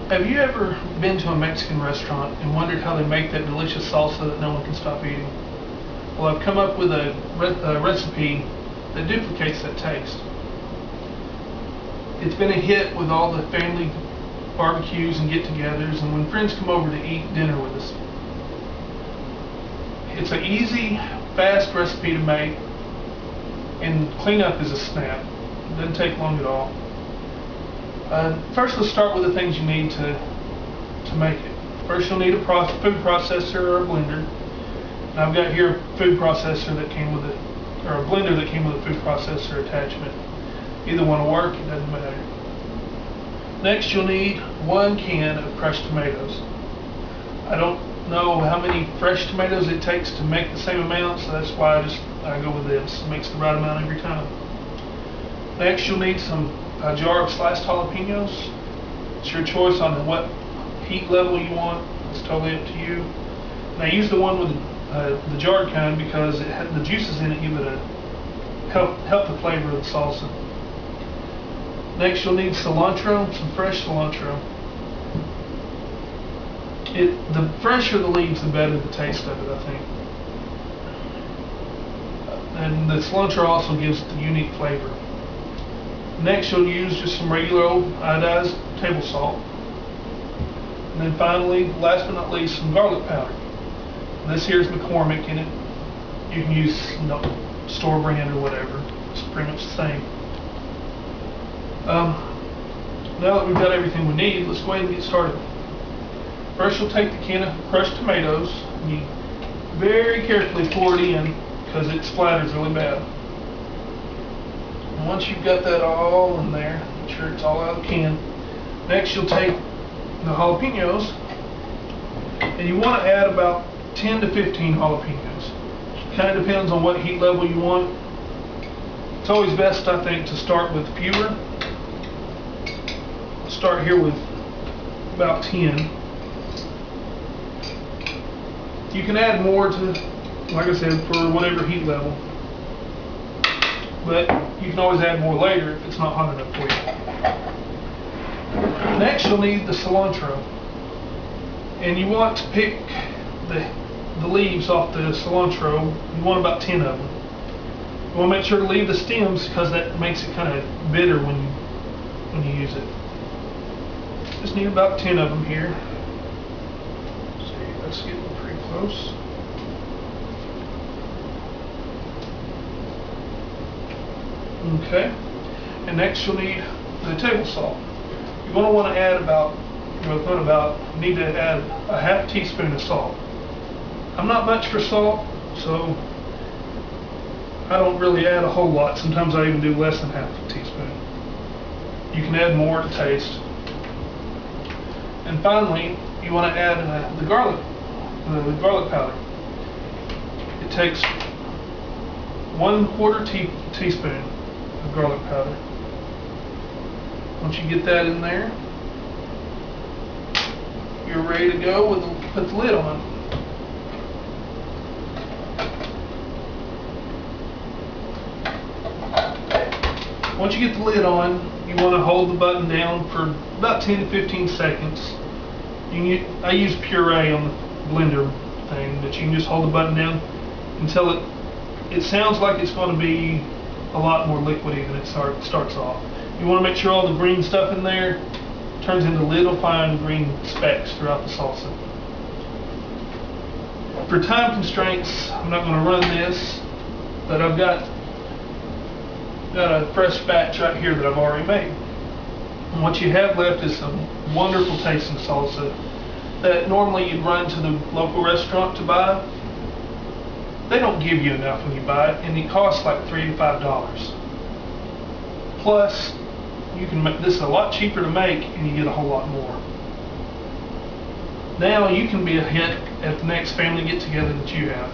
Have you ever been to a Mexican restaurant and wondered how they make that delicious salsa that no one can stop eating? Well, I've come up with a recipe that duplicates that taste. It's been a hit with all the family barbecues and get-togethers and when friends come over to eat dinner with us. It's an easy, fast recipe to make, and cleanup is a snap. It doesn't take long at all. First, let's start with the things you need to make it. First, you'll need a food processor or a blender. And I've got here a food processor that came with it, or a blender that came with a food processor attachment. Either one will work, it doesn't matter. Next, you'll need 1 can of crushed tomatoes. I don't know how many fresh tomatoes it takes to make the same amount, so that's why I go with this. It makes the right amount every time. Next, you'll need a jar of sliced jalapenos. It's your choice on what heat level you want. It's totally up to you. And I use the one with the jarred kind because the juices in it give it a help the flavor of the salsa. Next, you'll need cilantro, some fresh cilantro. The fresher the leaves, the better the taste of it, I think. And the cilantro also gives the unique flavor. Next, you'll use just some regular old iodized table salt. And then finally, last but not least, some garlic powder. This here is McCormick in it. You can use store brand or whatever. It's pretty much the same. Now that we've got everything we need, let's go ahead and get started. First, you'll take the can of crushed tomatoes and you very carefully pour it in because it splatters really bad. And once you've got that all in there, make sure it's all out of the can. Next, you'll take the jalapenos and you want to add about 10 to 15 jalapenos. Kind of depends on what heat level you want. It's always best, I think, to start with fewer. I'll start here with about 10. You can add more to, like I said, for whatever heat level. But you can always add more later if it's not hot enough for you. Next, you'll need the cilantro. And you want to pick the leaves off the cilantro. You want about 10 of them. You want to make sure to leave the stems because that makes it kind of bitter when you use it. Just need about 10 of them here. Let's see, that's getting pretty close. Okay. And next you'll need the table salt. You're going to want to add need to add a half teaspoon of salt. I'm not much for salt, so I don't really add a whole lot. Sometimes I even do less than half a teaspoon. You can add more to taste. And finally, you want to add the garlic powder. It takes 1/4 teaspoon of garlic powder. Once you get that in there, you're ready to go put the lid on. Once you get the lid on, you want to hold the button down for about 10 to 15 seconds. I use puree on the blender thing, but you can just hold the button down until it sounds like it's going to be a lot more liquidy than it starts off. You want to make sure all the green stuff in there turns into little fine green specks throughout the salsa. For time constraints, I'm not going to run this, but I've got a fresh batch right here that I've already made. And what you have left is some wonderful tasting salsa that normally you'd run to the local restaurant to buy. They don't give you enough when you buy it, and it costs like $3 to $5. Plus, you can make this a lot cheaper to make, and you get a whole lot more. Now you can be a hit at the next family get-together that you have.